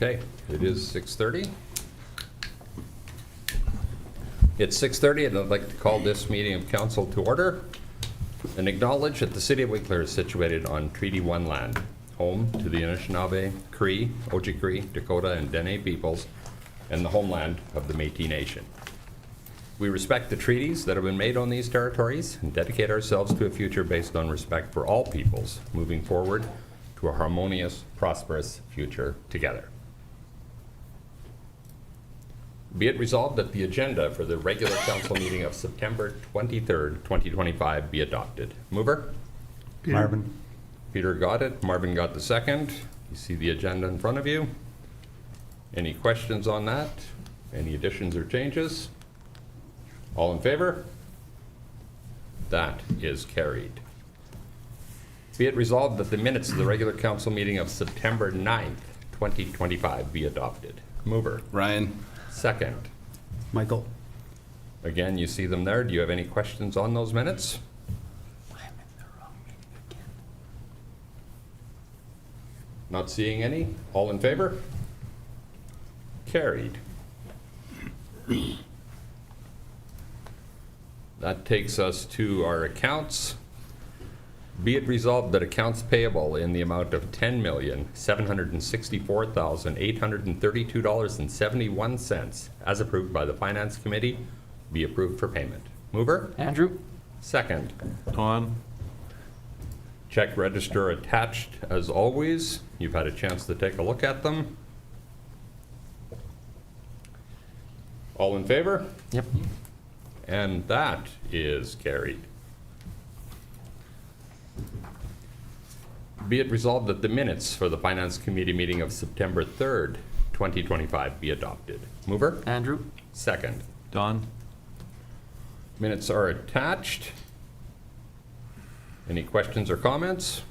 Okay, it is 6:30. It's 6:30 and I'd like to call this meeting of council to order and acknowledge that the city of Winkler is situated on Treaty 1 land, home to the Anishinaabe, Cree, Ojibwe, Dakota, and Dene peoples, and the homeland of the Métis Nation. We respect the treaties that have been made on these territories and dedicate ourselves to a future based on respect for all peoples, moving forward to a harmonious, prosperous future together. Be it resolved that the agenda for the regular council meeting of September 23rd, 2025 be adopted. Mover? Marvin. Peter got it. Marvin got the second. You see the agenda in front of you. Any questions on that? Any additions or changes? All in favor? That is carried. Be it resolved that the minutes of the regular council meeting of September 9th, 2025 be adopted. Mover? Ryan. Second. Michael. Again, you see them there. Do you have any questions on those minutes? Not seeing any. All in favor? Carried. That takes us to our accounts. Be it resolved that accounts payable in the amount of $10,764,832.71 as approved by the Finance Committee be approved for payment. Mover? Andrew. Second. Don. Check register attached as always. You've had a chance to take a look at them. All in favor? Yep. And that is carried. Be it resolved that the minutes for the Finance Committee meeting of September 3rd, 2025 be adopted. Mover? Andrew. Second. Don. Minutes are attached. Any questions or comments?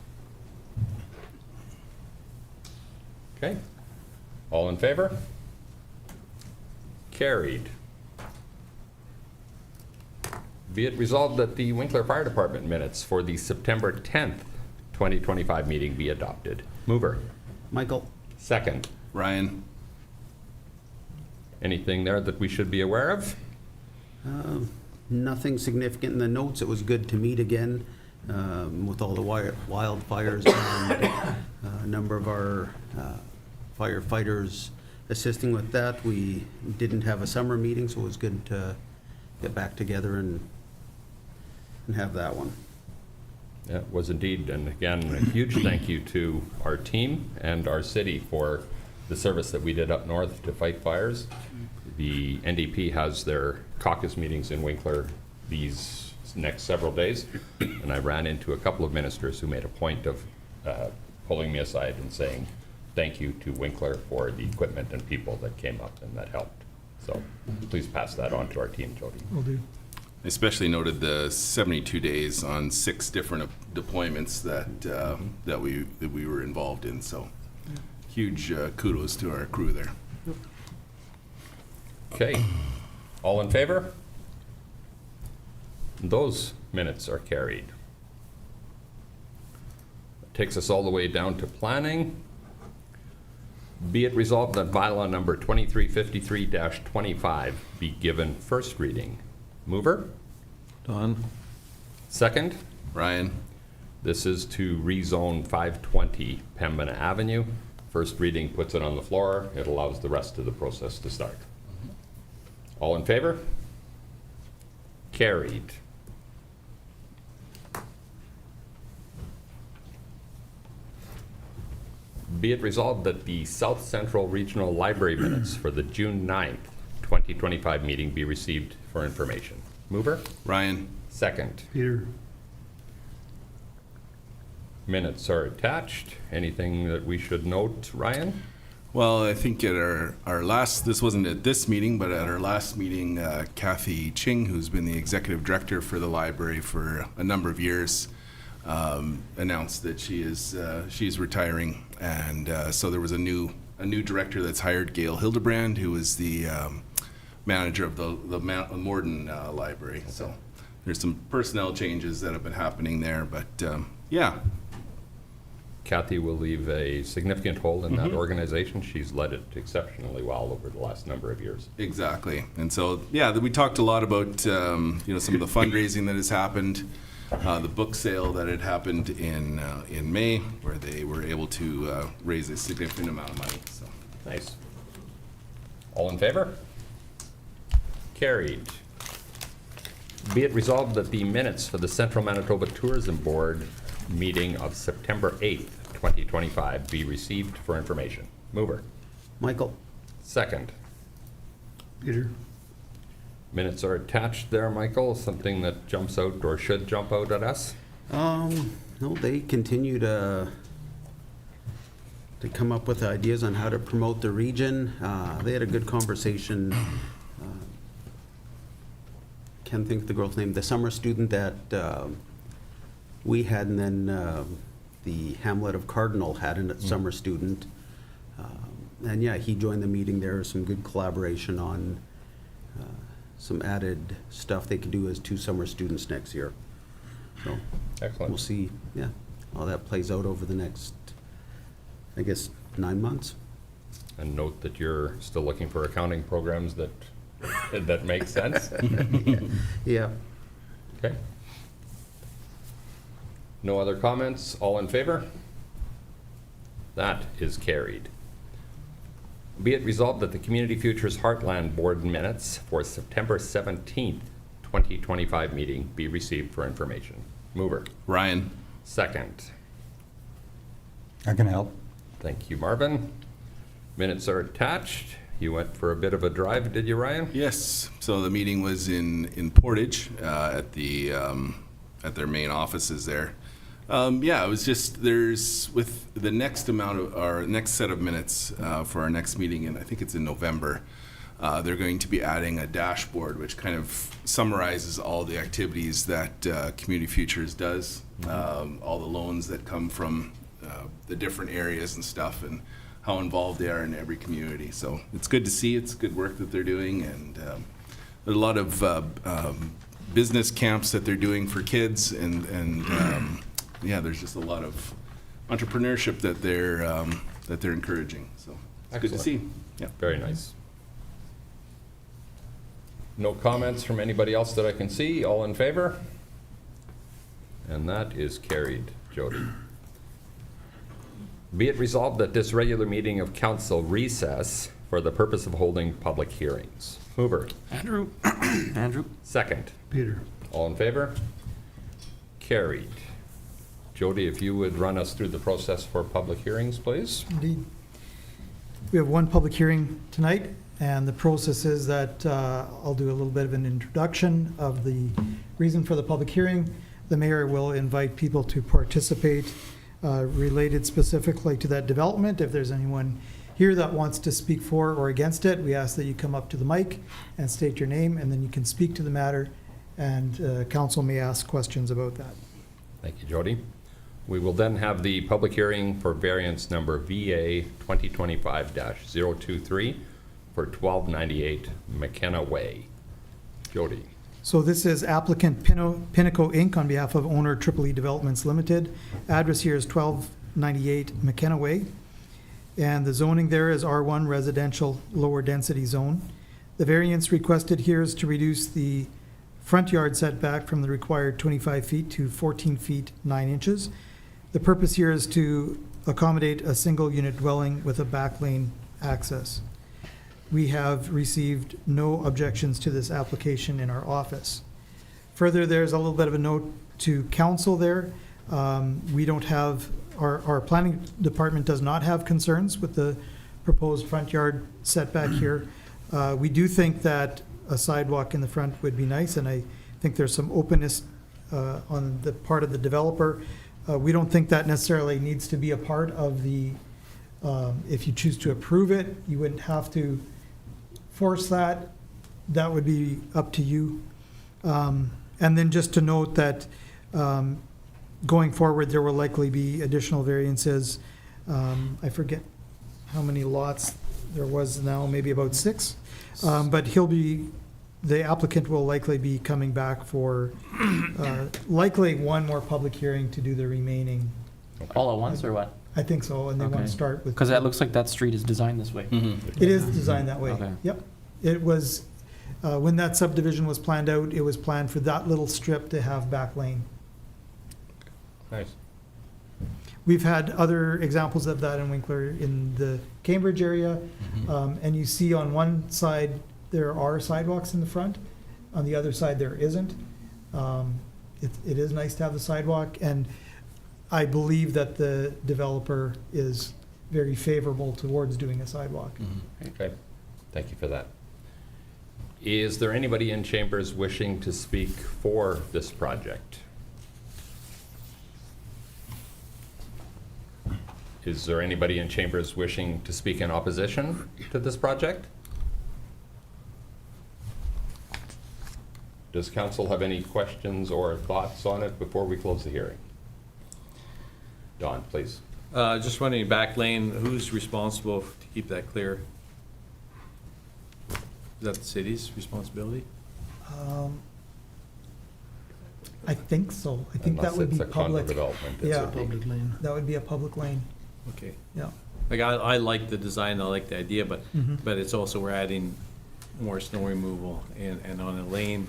Okay. All in favor? Carried. Be it resolved that the Winkler Fire Department minutes for the September 10th, 2025 meeting be adopted. Mover? Michael. Second. Ryan. Anything there that we should be aware of? Nothing significant in the notes. It was good to meet again with all the wildfires and a number of our firefighters assisting with that. We didn't have a summer meeting, so it was good to get back together and have that one. Yeah, it was indeed. And again, a huge thank you to our team and our city for the service that we did up north to fight fires. The NDP has their caucus meetings in Winkler these next several days, and I ran into a couple of ministers who made a point of pulling me aside and saying thank you to Winkler for the equipment and people that came up and that helped. So please pass that on to our team, Jody. Will do. I especially noted the 72 days on 6 different deployments that we were involved in. So huge kudos to our crew there. Okay, all in favor? Those minutes are carried. That takes us all the way down to planning. Be it resolved that bylaw number 2353-25 be given first reading. Mover? Don. Second. Ryan. This is to rezone 520 Pembina Avenue. First reading puts it on the floor. It allows the rest of the process to start. All in favor? Carried. Be it resolved that the South Central Regional Library minutes for the June 9th, 2025 meeting be received for information. Mover? Ryan. Second. Peter. Minutes are attached. Anything that we should note, Ryan? Well, I think at our last, this wasn't at this meeting, but at our last meeting, Kathy Ching, who's been the executive director for the library for a number of years, announced that she's retiring, and so there was a new director that's hired, Gail Hildebrand, who is the manager of the Morden Library. So there's some personnel changes that have been happening there, but yeah. Kathy will leave a significant hole in that organization. She's led it exceptionally well over the last number of years. Exactly. And so, yeah, we talked a lot about, some of the fundraising that has happened, the book sale that had happened in May, where they were able to raise a significant amount of money. So. Nice. All in favor? Carried. Be it resolved that the minutes for the Central Manitoba Tourism Board meeting of September 8th, 2025 be received for information. Mover. Michael? Second. Peter? Minutes are attached there, Michael. Something that jumps out or should jump out at us? No, they continue to come up with ideas on how to promote the region. They had a good conversation. Can't think of the girl's name, the summer student that we had, and then the Hamlet of Cardinal had a summer student. And yeah, he joined the meeting. There was some good collaboration on some added stuff they could do as 2 summer students next year. So Excellent. we'll see, yeah, how that plays out over the next, I guess, 9 months. And note that you're still looking for accounting programs that that make sense. Yeah. Okay. No other comments? All in favor? That is carried. Be it resolved that the Community Futures Heartland Board minutes for September 17th, 2025 meeting be received for information. Mover. Ryan. Second. I can help. Thank you, Marvin. Minutes are attached. You went for a bit of a drive, did you, Ryan? Yes. So the meeting was in Portage at their main offices there. Yeah, it was just, there's, with the next amount of, our next set of minutes for our next meeting, and I think it's in November, they're going to be adding a dashboard which kind of summarizes all the activities that Community Futures does, all the loans that come from the different areas and stuff, and how involved they are in every community. So it's good to see. It's good work that they're doing, and there's a lot of business camps that they're doing for kids, and yeah, there's just a lot of entrepreneurship that they're encouraging. So it's good to see. Yeah. Very nice. No comments from anybody else that I can see. All in favor? And that is carried. Jody. Be it resolved that this regular meeting of council recess for the purpose of holding public hearings. Mover. Andrew. Andrew. Second. Peter? All in favor? Carried. Jody, if you would run us through the process for public hearings, please. Indeed. We have one public hearing tonight, and the process is that I'll do a little bit of an introduction of the reason for the public hearing. The mayor will invite people to participate related specifically to that development. If there's anyone here that wants to speak for or against it, we ask that you come up to the mic and state your name, and then you can speak to the matter, and council may ask questions about that. Thank you, Jody. We will then have the public hearing for variance number VA 2025-023 for 1298 McKenna Way. Jody. So this is applicant Pinnacle Inc. on behalf of owner Triple E Developments Limited. Address here is 1298 McKenna Way. And the zoning there is R1 residential lower density zone. The variance requested here is to reduce the front yard setback from the required 25 feet to 14 feet 9 inches. The purpose here is to accommodate a single unit dwelling with a back lane access. We have received no objections to this application in our office. Further, there's a little bit of a note to council there. We don't have, our planning department does not have concerns with the proposed front yard setback here. We do think that a sidewalk in the front would be nice, and I think there's some openness on the part of the developer. We don't think that necessarily needs to be a part of the, if you choose to approve it, you wouldn't have to force that. That would be up to you. And then just to note that going forward, there will likely be additional variances. I forget how many lots there was now, maybe about 6. But the applicant will likely be coming back for likely one more public hearing to do the remaining. All at once or what? I think so, and they want Okay. to start with. Because that looks like that street is designed this way. Mm-hmm. It is designed that way. Okay. Yep. It was, when that subdivision was planned out, it was planned for that little strip to have back lane. Nice. We've had other examples of that in Winkler in the Cambridge area. And you see on one side, there are sidewalks in the front. On the other side, there isn't. It is nice to have the sidewalk, and I believe that the developer is very favorable towards doing a sidewalk. Okay, thank you for that. Is there anybody in chambers wishing to speak for this project? Is there anybody in chambers wishing to speak in opposition to this project? Does council have any questions or thoughts on it before we close the hearing? Don, please. Just wondering, back lane, who's responsible to keep that clear? Is that the city's responsibility? I think so. I think that Unless would it's be a condo public. development. it's Yeah. a big- That would be a public lane, Okay. yeah. Like, I like the design, I like the idea, but Mhm. it's also, we're adding more snow removal, and on a lane,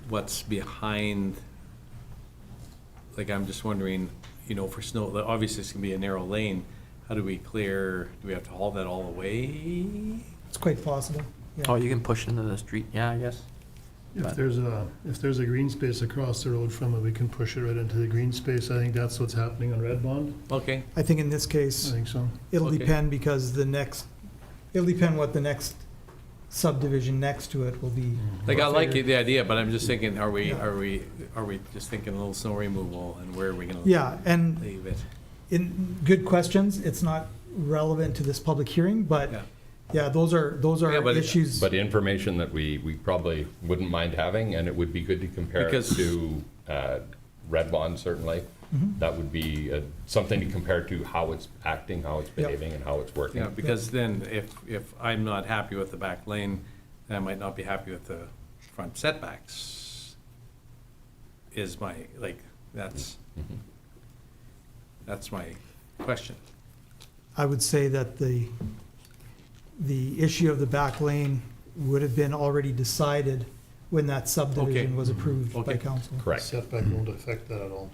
what's behind, like, I'm just wondering, for snow, like, obviously it's gonna be a narrow lane, how do we clear, do we have to haul that all the way? It's quite possible, yeah. Oh, you can push into the street, yeah, I guess. If there's a green space across the road from it, we can push it right into the green space. I think that's what's happening on Red Bond. Okay, I think in this I case, think so. it'll Okay. depend because it'll depend what the next subdivision next to it will be. like, I like configured. the idea, but I'm just thinking, are we Yeah. just thinking a little snow removal, and where are we gonna Yeah, and leave it? good questions. It's not relevant to this public hearing, but Yeah. yeah, those are Yeah, but it- issues. But information that we probably wouldn't mind having, and it would be good to compare it Because- to Red Bond, certainly. Mhm. That would be something to compare to how it's acting, how it's Yep. behaving, and how it's working. Yeah, because then if I'm not happy with the back lane, then I might not be happy with the front setbacks. Is my, like, that's my question. I would say that the issue of the back lane would have been already decided when that subdivision Okay. was approved by Okay. council. Correct. Setback won't affect that at all.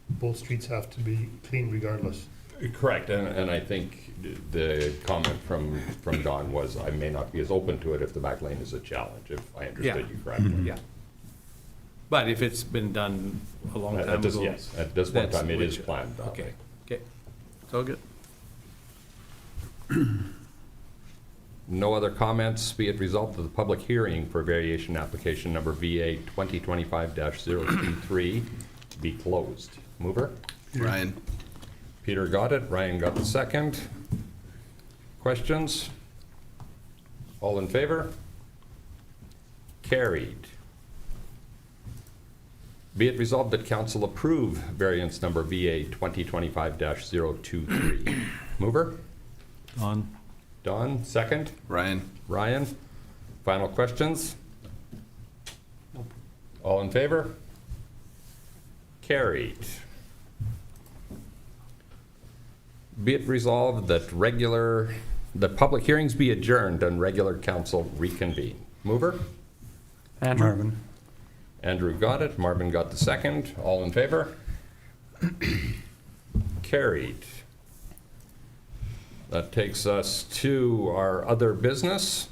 Both streets have to be clean regardless. Correct, and I think the comment from Don was, I may not be as open to it if the back lane is a challenge, if I understood you correctly. Yeah. But if it's been done a long At time this- ago. Yes, at this point in that's time, it is which- planned that Okay, way. okay. It's all good. No other comments, be it resolved that the public hearing for variation application number VA 2025-023 be closed. Mover? Ryan? Peter got it, Ryan got the second. Questions? All in favor? Carried. Be it resolved that council approve variance number VA 2025-023. Mover? On. Don, second. Ryan? Ryan, final questions? All in favor? Carried. Be it resolved that public hearings be adjourned and regular council reconvene. Mover? Andrew? Marvin. Andrew got it, Marvin got the second. All in favor? Carried. That takes us to our other business.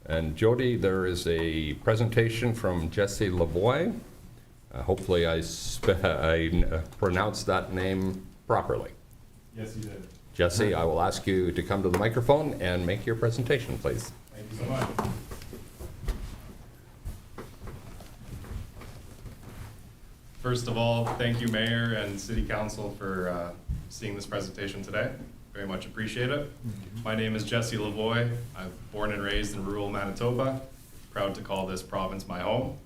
And Jody, there is a presentation from Jesse Lavoie. Hopefully I pronounced that name properly. Yes, you did. Jesse, I will ask you to come to the microphone and make your presentation, please. Thank you so much. First of all, thank you, Mayor and City Council, for seeing this presentation today. Very much appreciate it. My name is Jesse Lavoie. I'm born and raised in rural Manitoba. Proud to call this province my home.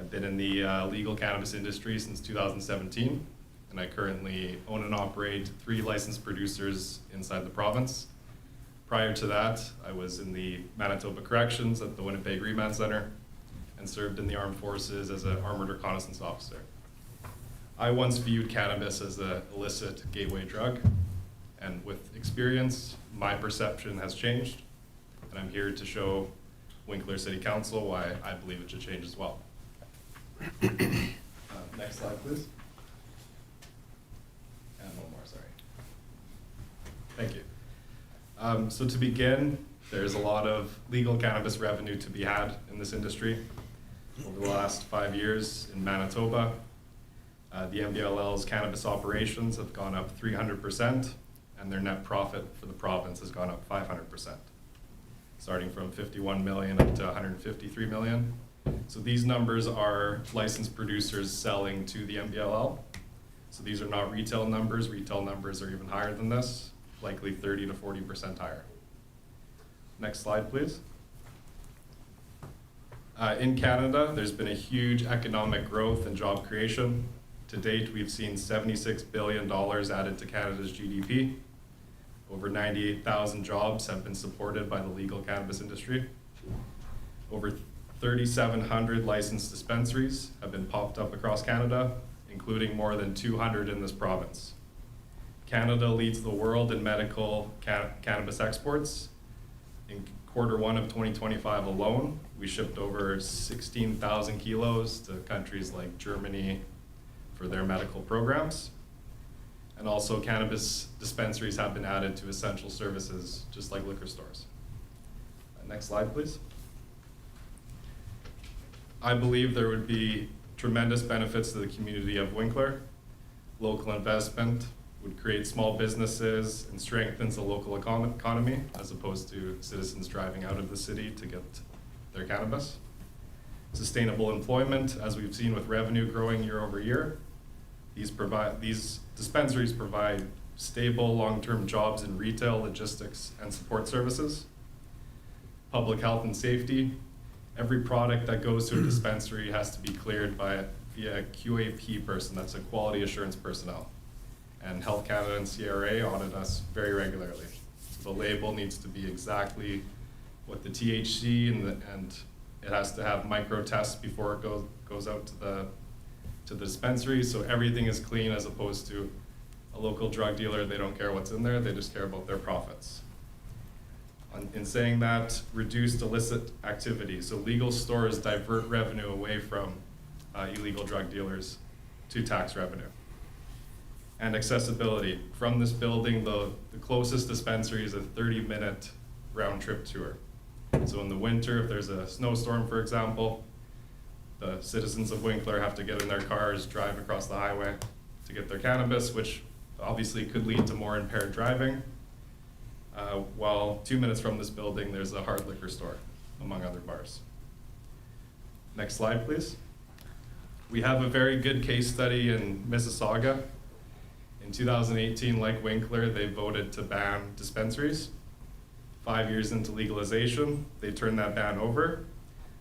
I've been in the legal cannabis industry since 2017, and I currently own and operate 3 licensed producers inside the province. Prior to that, I was in the Manitoba Corrections at the Winnipeg Remand Center and served in the armed forces as an armored reconnaissance officer. I once viewed cannabis as an illicit gateway drug, and with experience, my perception has changed, and I'm here to show Winkler City Council why I believe it should change as well. Next slide, please. And one more, sorry. Thank you. So to begin, there's a lot of legal cannabis revenue to be had in this industry. Over the last 5 years in Manitoba, the MBLL's cannabis operations have gone up 300%, and their net profit for the province has gone up 500%, starting from 51 million up to 153 million. So these numbers are licensed producers selling to the MBLL. So these are not retail numbers. Retail numbers are even higher than this, likely 30 to 40% higher. Next slide, please. In Canada, there's been a huge economic growth and job creation. To date, we've seen $76 billion added to Canada's GDP. Over 98,000 jobs have been supported by the legal cannabis industry. Over 3,700 licensed dispensaries have been popped up across Canada, including more than 200 in this province. Canada leads the world in medical cannabis exports. In Q1 of 2025 alone, we shipped over 16,000 kilos to countries like Germany for their medical programs. And also cannabis dispensaries have been added to essential services, just like liquor stores. Next slide, please. I believe there would be tremendous benefits to the community of Winkler. Local investment would create small businesses and strengthens the local economy as opposed to citizens driving out of the city to get their cannabis. Sustainable employment, as we've seen with revenue growing year over year. These dispensaries provide stable long-term jobs in retail, logistics, and support services. Public health and safety. Every product that goes to a dispensary has to be cleared via a QAP person, that's a quality assurance personnel. And Health Canada and CRA audit us very regularly. So the label needs to be exactly what the THC and it has to have micro tests before it goes out to the dispensary, so everything is clean, as opposed to a local drug dealer. They don't care what's in there, they just care about their profits. In saying that, reduced illicit activity. So legal stores divert revenue away from illegal drug dealers to tax revenue. And accessibility. From this building, the closest dispensary is a 30-minute round trip tour. So in the winter, if there's a snowstorm, for example, the citizens of Winkler have to get in their cars, drive across the highway to get their cannabis, which obviously could lead to more impaired driving. While 2 minutes from this building, there's a hard liquor store, among other bars. Next slide, please. We have a very good case study in Mississauga. In 2018, like Winkler, they voted to ban dispensaries. 5 years into legalization, they turned that ban over.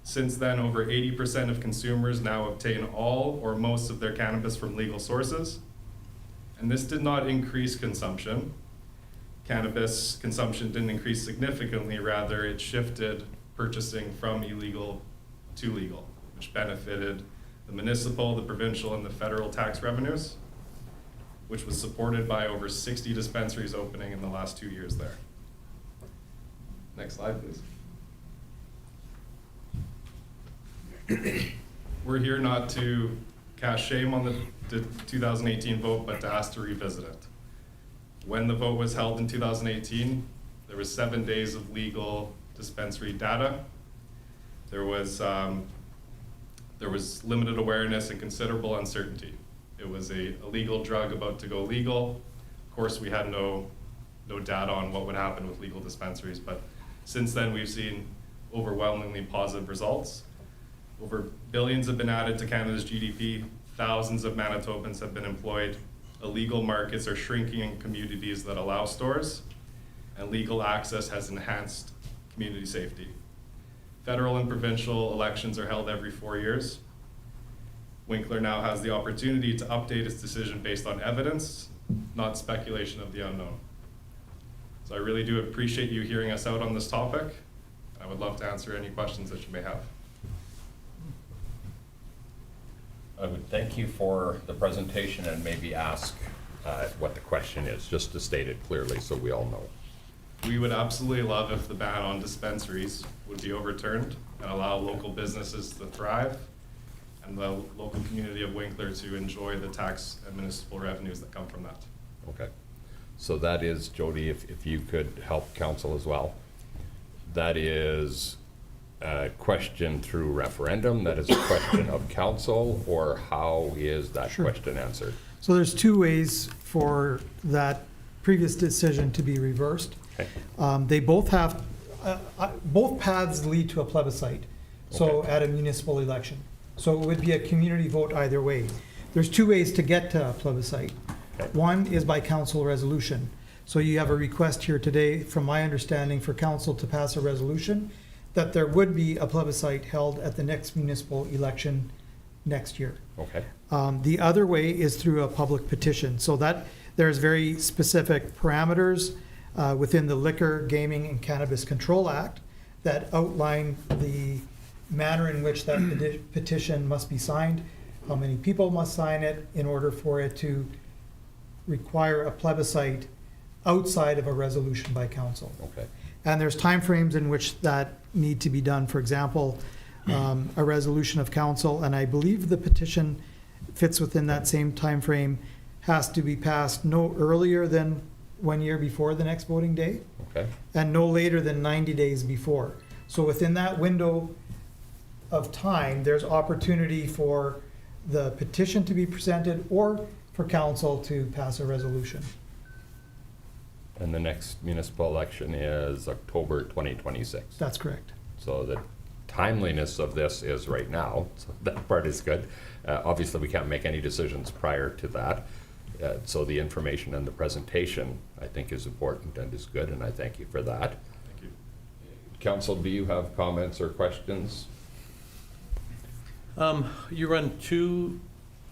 Since then, over 80% of consumers now obtain all or most of their cannabis from legal sources. And this did not increase consumption. Cannabis consumption didn't increase significantly, rather it shifted purchasing from illegal to legal, which benefited the municipal, the provincial, and the federal tax revenues, which was supported by over 60 dispensaries opening in the last 2 years there. Next slide, please. We're here not to cast shame on the 2018 vote, but to ask to revisit it. When the vote was held in 2018, there was 7 days of legal dispensary data. There was limited awareness and considerable uncertainty. It was a legal drug about to go legal. Of course, we had no data on what would happen with legal dispensaries, but since then we've seen overwhelmingly positive results. Over billions have been added to Canada's GDP. Thousands of Manitobans have been employed. Illegal markets are shrinking in communities that allow stores, and legal access has enhanced community safety. Federal and provincial elections are held every 4 years. Winkler now has the opportunity to update its decision based on evidence, not speculation of the unknown. So I really do appreciate you hearing us out on this topic. I would love to answer any questions that you may have. I would thank you for the presentation and maybe ask what the question is, just to state it clearly so we all know. We would absolutely love if the ban on dispensaries would be overturned and allow local businesses to thrive and the local community of Winkler to enjoy the tax and municipal revenues that come from that. Okay. So that is, Jody, if you could help council as well. That is a question through referendum, that is a question of council, or how is that Sure. question answered? So there's two ways for that previous decision to be reversed. Okay. They both have, both paths lead to a plebiscite, so Okay. at a municipal election. So it would be a community vote either way. There's two ways to get to a plebiscite. Okay. One is by council resolution. So you have a request here today, from my understanding, for council to pass a resolution that there would be a plebiscite held at the next municipal election next year. Okay. The other way is through a public petition, so that there's very specific parameters within the Liquor, Gaming, and Cannabis Control Act that outline the manner in which that petition must be signed, how many people must sign it in order for it to require a plebiscite outside of a resolution by council. Okay. And there's timeframes in which that need to be done. For example, a resolution of council, and I believe the petition fits within that same timeframe, has to be passed no earlier than 1 year before the next voting day, Okay. and no later than 90 days before. So within that window of time, there's opportunity for the petition to be presented or for council to pass a resolution. And the next municipal election is October 2026. That's correct. So the timeliness of this is right now, so that part is good. Obviously, we can't make any decisions prior to that. So the information and the presentation, I think, is important and is good, and I thank you for that. Thank you. Council, do you have comments or questions? You run two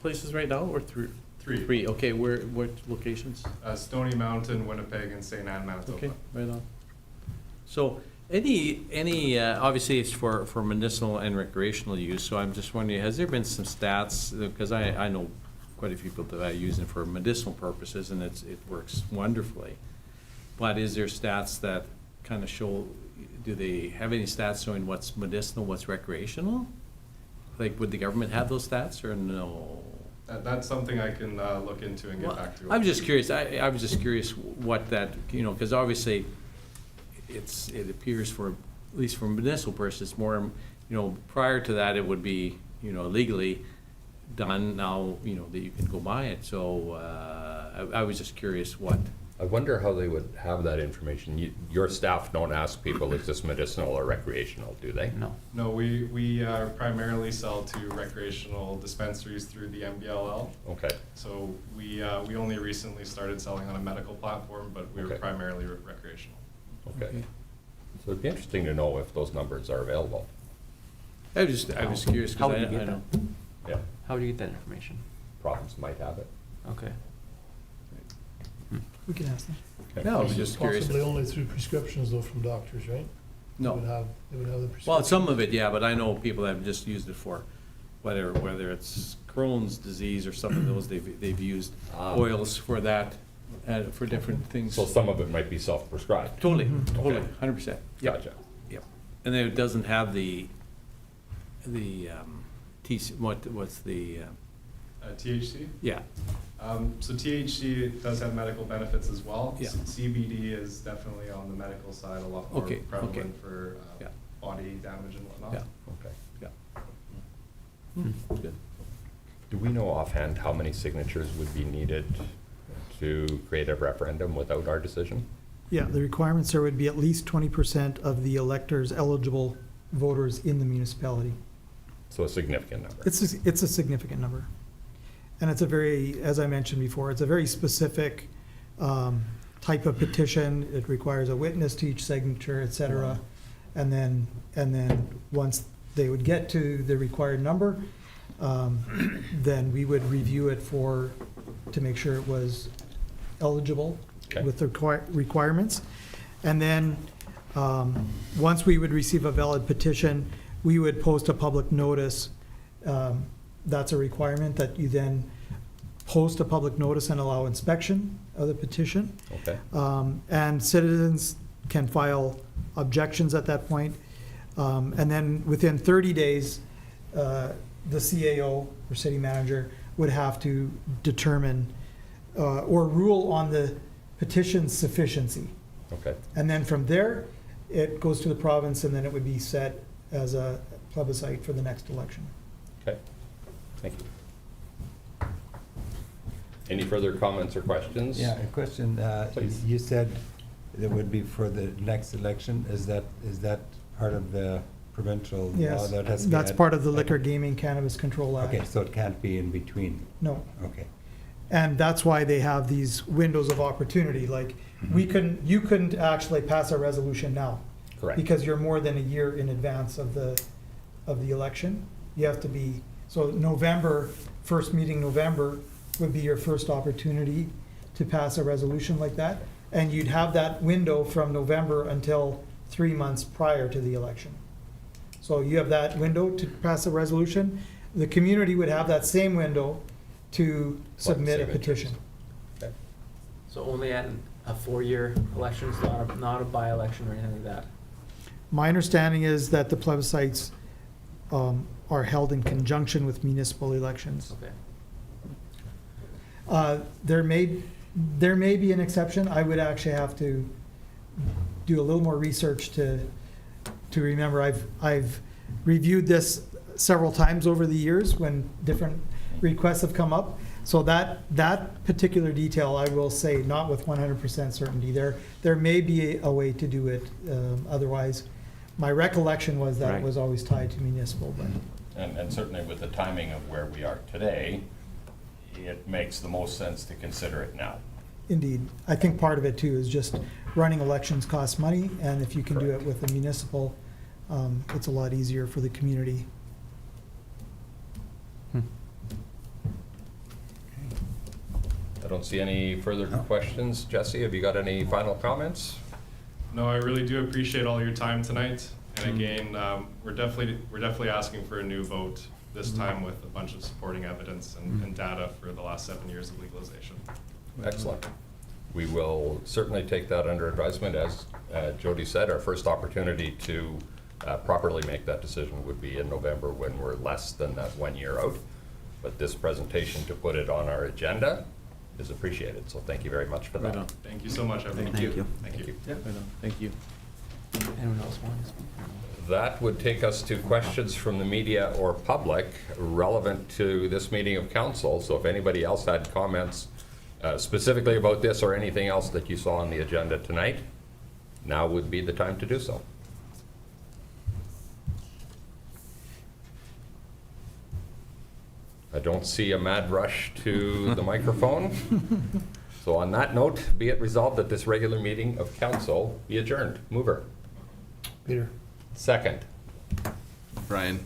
places right now, or three? Three. Three, okay, what locations? Stony Mountain, Winnipeg, and St. Anne, Manitoba. Okay, right on. So, obviously it's for medicinal and recreational use, so I'm just wondering, has there been some stats, because I know quite a few people that are using it for medicinal purposes, and it works wonderfully. But is there stats that kind of show, do they have any stats showing what's medicinal, what's recreational? Like, would the government have those stats, or no? That's something I can look into and get Well, back to you. I'm just curious, I was just curious what that, because obviously, it appears for, at least for medicinal purposes, more, prior to that, it would be, legally done now, that you can go buy it, so, I was just curious what. I wonder how they would have that information. Your staff don't ask people, is this medicinal or recreational, do they? No. No, we primarily sell to recreational dispensaries through the MBLL. Okay. So we only recently started selling on a medical platform, but we were Okay. primarily recreational. Okay. So it'd be interesting to know if those numbers are available. I was curious, How because would you I get know. that? Yeah, How do you get that information? province might have it. Okay. We can ask them. Okay. No, I was just curious. Possibly only through prescriptions though from doctors, right? They would No, have the prescription. well, some of it, yeah, but I know people that have just used it for, whether it's Crohn's disease or some of those, they've used oils for that, for different things. So some of it might be self-prescribed. Totally, Mhm. totally, Okay. 100%. Yep, Gotcha. yep. And then it doesn't have the TC, what's the, THC? yeah, So THC does have medical benefits as well. Yeah. CBD is definitely on the medical side, a lot more Okay, prevalent for Yeah. body damage and whatnot. yeah, Okay. yeah. Good. Do we know offhand how many signatures would be needed to create a referendum without our decision? Yeah, the requirements there would be at least 20% of the electors eligible voters in the municipality. So a significant number. It's a significant number. And it's a very, as I mentioned before, it's a very specific type of petition. It requires a witness to each signature, et cetera. And then once they would get to the required number, then we would review it to make sure it was eligible Okay. with the requirements. And then, once we would receive a valid petition, we would post a public notice that's a requirement that you then post a public notice and allow inspection of the petition. Okay. And citizens can file objections at that point. And then within 30 days, the CAO or city manager would have to determine or rule on the petition's sufficiency. Okay. And then from there, it goes to the province, and then it would be set as a plebiscite for the next election. Okay. Thank you. Any further comments or questions? Yeah, a question. Please. You said it would be for the next election. Is that part of the provincial law Yes, that has to be that's had? part of the Liquor Gaming Cannabis Control Act. Okay, so it can't be in between. No. Okay. And that's why they have these windows of opportunity, like, you couldn't actually pass a resolution now. Correct. Because you're more than a year in advance of the election. You have to be, so November, first meeting November would be your first opportunity to pass a resolution like that. And you'd have that window from November until 3 months prior to the election. So you have that window to pass a resolution. The community would have that same window to submit a signatures. petition. Okay. So only at a 4-year election, so not a by-election or anything like that? My understanding is that the plebiscites are held in conjunction with municipal elections. Okay. There may be an exception. I would actually have to do a little more research to remember. I've reviewed this several times over the years when different requests have come up. So that particular detail, I will say, not with 100% certainty. There may be a way to do it otherwise. My recollection was that Right. it was always tied to municipal, but And certainly with the timing of where we are today, it makes the most sense to consider it now. indeed. I think part of it too is just running elections costs money, and if you can do it with a municipal, it's a lot easier for the community. I don't see any further questions. Jesse, have you got any final comments? No, I really do appreciate all your time tonight. And again, we're definitely asking for a new vote, this time with a bunch of supporting evidence and data for the last 7 years of legalization. Excellent. We will certainly take that under advisement. As Jody said, our first opportunity to properly make that decision would be in November, when we're less than that 1 year out. But this presentation, to put it on our agenda, is appreciated. So thank you very much for that. Right on. Thank you so much, everyone. Thank you. Thank you. Yeah, right on. Thank you. Anyone else want to speak? That would take us to questions from the media or public relevant to this meeting of council. So if anybody else had comments specifically about this or anything else that you saw on the agenda tonight, now would be the time to do so. I don't see a mad rush to the microphone. So on that note, be it resolved that this regular meeting of council be adjourned. Mover. Peter? Second. Brian?